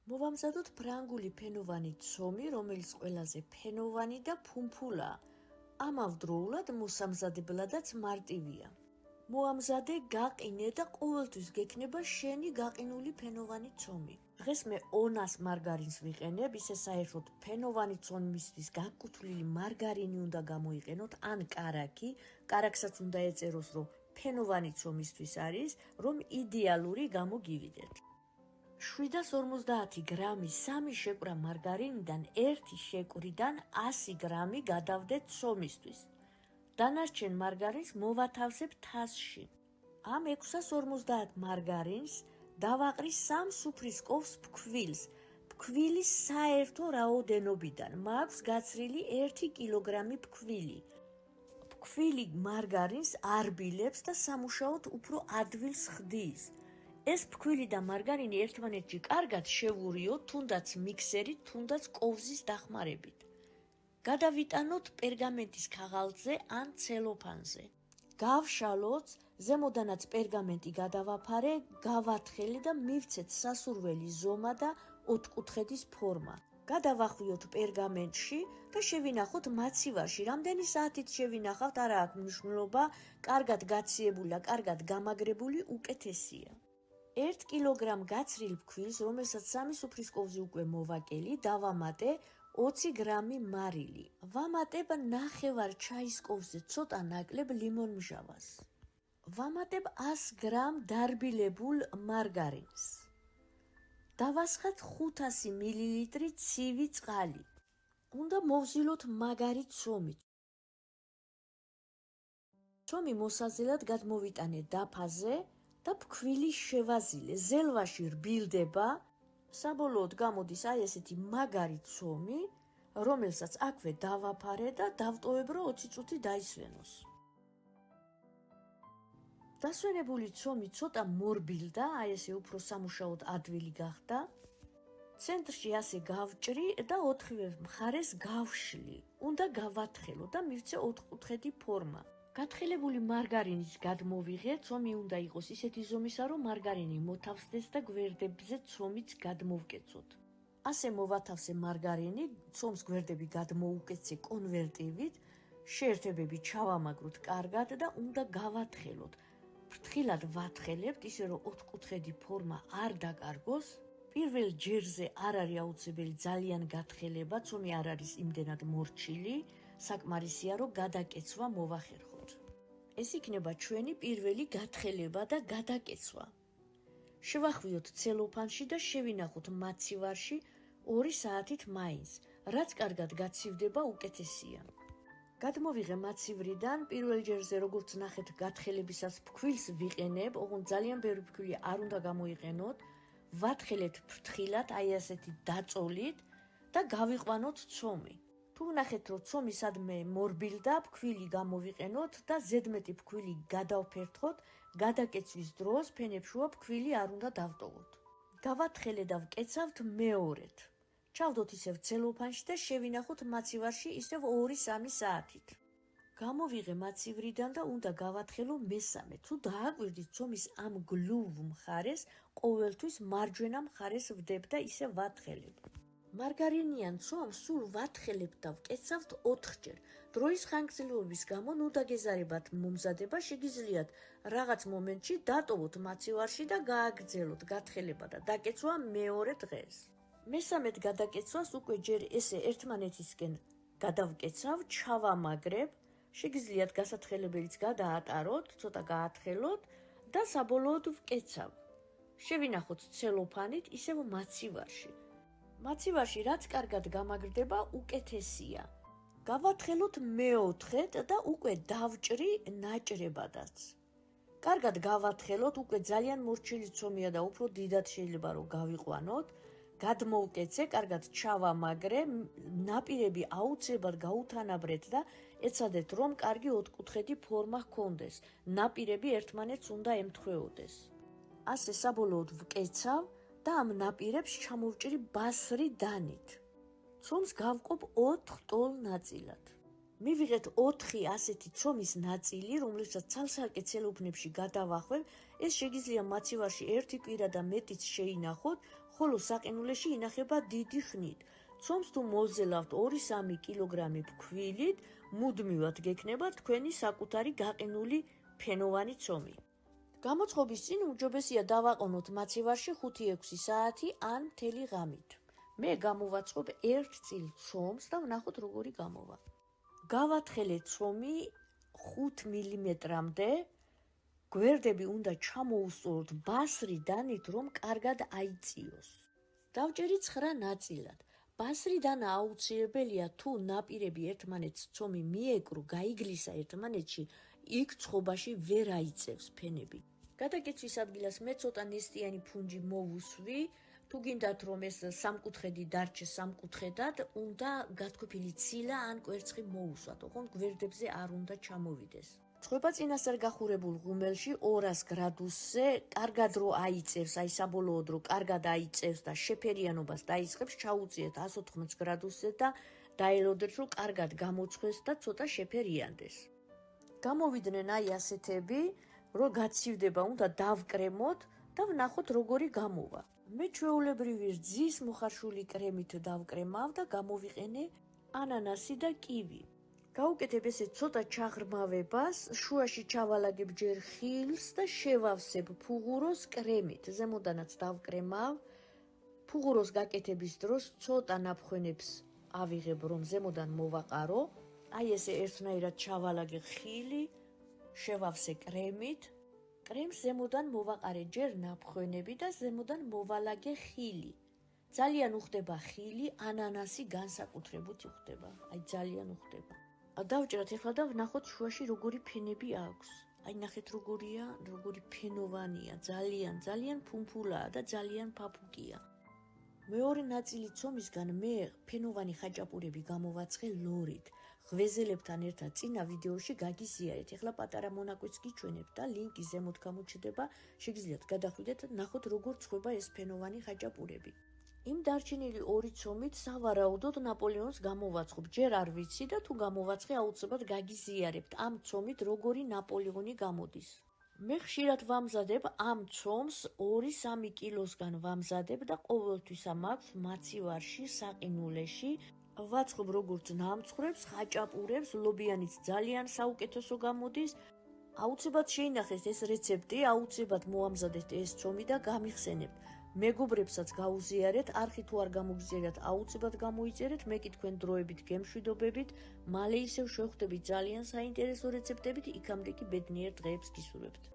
მოვამზადოთ ფრანგული ფენოვანი ცომი, რომელიც ყველაზე ფენოვანი და ფუმფულაა. ამავდროულად მოსამზადებლადაც მარტივია. მოამზადე, გაყინე და ყოველთვის გექნება შენი გაყინული ფენოვანი ცომი. დღეს მე ონას მარგარინს ვიყენებ, ისე საერთოდ ფენოვანი ცომისთვის გაკუთვნილი მარგარინი უნდა გამოიყენოთ, ან კარაქი. კარაქსაც უნდა ეწეროს, რომ ფენოვანი ცომისთვის არის, რომ იდეალური გამოგივიდეთ. 750 გრამი 3 შეკვრა მარგარინიდან 1 შეკვრიდან 100 გრამი გადავდეთ ცომისთვის. დანარჩენ მარგარინს მოვათავსებ თასში. ამ 650 მარგარინს დავაყრი 3 სუფრის kovs ფქვილს. ფქვილის საერთო რაოდენობიდან მაქვს გაცრილი 1 კილოგრამი ფქვილი. ფქვილი მარგარინს არბილებს და სამუშაოდ უფრო ადვილს ხდის. ეს ფქვილი და მარგარინი ერთმანეთში კარგად შევურიოთ, თუნდაც მიქსერით, თუნდაც kovs-ის დახმარებით. გადავიტანოთ პერგამენტის ქაღალდზე ან ცელოფანზე. გავშალოთ, ზემოდანაც პერგამენტი გადავაფარე, გავათხელე და მივცეთ სასურველი ზომა და ოთხკუთხედის ფორმა. გადავახვიოთ პერგამენტში და შევინახოთ მაცივარში. რამდენი საათით შევინახავთ, არა აქვს მნიშვნელობა, კარგად გაციებული და კარგად გამაგრებული უკეთესია. 1 კილოგრამ გაცრილ ფქვილს, რომელსაც 3 სუფრის kovs-ი უკვე მოვაკელი, დავამატე 20 გრამი მარილი. ვამატებ ნახევარ ჩაის kovs-ზე ცოტა ნაკლებ ლიმონმჟავას. ვამატებ 100 გრამ დარბილებულ მარგარინს. დავასხათ 500 მილილიტრი ცივი წყალი. უნდა მოვზილოთ მაგარი ცომი. ცომი მოსაზილად გადმოვიტანე დაფაზე და ფქვილი შევაზილე. ზელვაში რბილდება. საბოლოოდ გამოდის აი ესეთი მაგარი ცომი, რომელსაც აქვე დავაფარე და დავტოვებ, რომ 20 წუთი დაისვენოს. დასვენებული ცომი ცოტა მორბილდა, აი ესე უფრო სამუშაოდ ადვილი გახდა. ცენტრში ასე გავჭრი და ოთხივე მხარეს გავშლი. უნდა გავათხელო და მივცე ოთხკუთხედი ფორმა. გათხელებული მარგარინის გადმოვიღე, ცომი უნდა იყოს ისეთი ზომისა, რომ მარგარინი მოთავსდეს და გვერდებზე ცომიც გადმოვკეცოთ. ასე მოვათავსე მარგარინი, ცომს გვერდები გადმოუკეცე კონვერტივით, შეერთებები ჩავამაგროთ კარგად და უნდა გავათხელოთ. ფრთხილად ვათხელებთ, ისე რომ ოთხკუთხედი ფორმა არ დაკარგოს. პირველ ჯერზე არ არის აუცილებელი ძალიან გათხელება, ცომი არ არის იმდენად მორჩილი, საკმარისია, რომ გადაკეცვა მოვახერხოთ. ეს იქნება ჩვენი პირველი გათხელება და გადაკეცვა. შევახვიოთ ცელოფანში და შევინახოთ მაცივარში 2 საათით მაინც, რაც კარგად გაცივდება უკეთესია. გადმოვიღე მაცივრიდან, პირველ ჯერზე როგორც ნახეთ გათხელებისას ფქვილს ვიყენებ, ოღონდ ძალიან ბევრი ფქვილი არ უნდა გამოიყენოთ. ვათხელეთ ფრთხილად, აი ასეთი დაწოლით და გავიყვანოთ ცომი. თუ ნახეთ, რომ ცომი სადმე მორბილდა, ფქვილი გამოვიყენოთ და ზედმეტი ფქვილი გადავფერთხოთ, გადაკეცვის დროს ფენებშუა ფქვილი არ უნდა დავტოვოთ. გავათხელე და ვკეცავთ მეორედ. ჩავდოთ ისევ ცელოფანში და შევინახოთ მაცივარში ისევ 2-3 საათით. გამოვიღე მაცივრიდან და უნდა გავათხელო მესამე. თუ დააკვირდით ცომის ამ გლუვ მხარეს, ყოველთვის მარჯვენა მხარეს ვდებ და ისე ვათხელებ. მარგარინიან ცომს სულ ვათხელებთ და ვკეცავთ 4-ჯერ. დროის ხანგრძლივობის გამო ნუ დაგეზარებათ მომზადება, შეგიძლიათ რაღაც მომენტში დატოვოთ მაცივარში და გააგრძელოთ გათხელება და დაკეცვა მეორე დღეს. მესამედ გადაკეცვას უკვე ჯერ ესე ერთმანეთისკენ გადავკეცავ, ჩავამაგრებ, შეგიძლიათ გასათხელებელიც გადაატაროთ, ცოტა გაათხელოთ და საბოლოოდ ვკეცავ. შევინახოთ ცელოფანით ისევ მაცივარში. მაცივარში რაც კარგად გამაგრდება, უკეთესია. გავათხელოთ მეოთხედ და უკვე დავჭრი ნაჭრებადაც. კარგად გავათხელოთ, უკვე ძალიან მორჩილი ცომია და უფრო დიდად შეიძლება რომ გავიყვანოთ. გადმოვკეცე, კარგად ჩავამაგრე, ნაპირები აუცილებლად გაუთანაბრეთ და ეცადეთ, რომ კარგი ოთხკუთხედი ფორმა ჰქონდეს. ნაპირები ერთმანეთს უნდა ემთხვეოდეს. ასე საბოლოოდ ვკეცავ და ამ ნაპირებს ჩამოვჭრი ბასრი დანით. ცომს გავყოფ 4 ტოლ ნაწილად. მივიღეთ 4 ასეთი ცომის ნაწილი, რომლებსაც ცალ-ცალკე ცელოფნებში გადავახვევ. ეს შეგიძლია მაცივარში 1 კვირა და მეტიც შეინახოთ, ხოლო საყინულეში ინახება დიდი ხნით. ცომს თუ მოძელავთ 2-3 კილოგრამი ფქვილით, მუდმივად გექნება თქვენი საკუთარი გაყინული ფენოვანი ცომი. გამოწყობის წინ უმჯობესია დავაყენოთ მაცივარში 5-6 საათი ან მთელი ღამით. მე გამოვაწყობ 1 წილ ცომს და ვნახოთ როგორი გამოვა. გავათხელეთ ცომი 5 მმ-მდე, გვერდები უნდა ჩამოუსწოროთ ბასრი დანით, რომ კარგად აიწიოს. დავჭერით 9 ნაწილად. ბასრი დანა აუცილებელია, თუ ნაპირები ერთმანეთს ცომი მიეკრო, გაიგლისა ერთმანეთში, იქ ცხობაში ვერ აიწევს ფენები. გადაკეცვის ადგილას მე ცოტა ნესტიანი ფუნჯი მოვუსვი, თუ გინდათ რომ ეს სამკუთხედი დარჩეს სამკუთხედად, უნდა გათქვიფილი ცილა ან კვერცხი მოუსვათ, ოღონდ გვერდებზე არ უნდა ჩამოვიდეს. წყობა წინასწარ გახურებულ ღუმელში 200 გრადუსზე კარგად რო აიწევს, აი საბოლოოდ რო კარგად აიწევს და შეფერიანობას დაიწყებს, ჩაუწიეთ 180 გრადუსზე და დაელოდეთ რომ კარგად გამოცხეს და ცოტა შეფერიანდეს. გამოვიდნენ აი ასეთები, რო გაცივდება, უნდა დავკრემოთ და ვნახოთ როგორი გამოვა. მე ჩვეულებრივი რძის მოხარშული კრემით დავკრემავ და გამოვიყენე ანანასი და კივი. გავუკეთებ ესე ცოტა ჩაღრმავებას, შუაში ჩავალაგებ ჯერ ხილს და შევავსებ ფუღუროს კრემით. ზემოდანაც დავკრემავ. ფუღუროს გაკეთების დროს ცოტა ნაფხვენებს ავიღებ, რომ ზემოდან მოვაყარო. აი ესე ერთნაირად ჩავალაგე ხილი, შევავსე კრემით. კრემს ზემოდან მოვაყარე ჯერ ნაფხვენები და ზემოდან მოვალაგე ხილი. ძალიან უხდება ხილი, ანანასი განსაკუთრებით უხდება. აი ძალიან უხდება. დავჭერათ ეხლა და ვნახოთ შუაში როგორი ფენები აქვს. აი ნახეთ როგორია, როგორი ფენოვანია, ძალიან ფუმფულაა და ძალიან ფაფუკია. მეორე ნაწილი ცომისგან მე ფენოვანი ხაჭაპურები გამოვაცხე ლორით. ღვეზელებთან ერთად წინა ვიდეოში გაგიზიარეთ. ეხლა პატარა მონაკვეთს გიჩვენებ და ლინკი ზემოთ გამოჩნდება, შეგიძლიათ გადახვიდეთ და ნახოთ როგორ ცხება ეს ფენოვანი ხაჭაპურები. იმ დარჩენილი 2 ცომით სავარაუდოდ ნაპოლეონს გამოვაცხობ. ჯერ არ ვიცი და თუ გამოვაცხე აუცილებლად გაგიზიარებთ ამ ცომით როგორი ნაპოლეონი გამოდის. მე ხშირად ვამზადებ ამ ცომს 2-3 კილოსგან ვამზადებ და ყოველთვის მაქვს მაცივარში, საყინულეში. ვაცხობ როგორც ნამცხრებს, ხაჭაპურებს, ლობიანიც ძალიან საუკეთესო გამოდის. აუცილებლად შეინახეთ ეს რეცეპტი, აუცილებლად მოამზადეთ ეს ცომი და გამიხსენებთ. მეგობრებსაც გაუზიარეთ, არხი თუ არ გამოგზიარეთ, აუცილებლად გამოიწერეთ, მე კი თქვენ დროებით გემშვიდობებით, მალე ისევ შევხვდებით ძალიან საინტერესო რეცეპტებით, იქამდე კი ბედნიერ დღეებს გისურვებთ.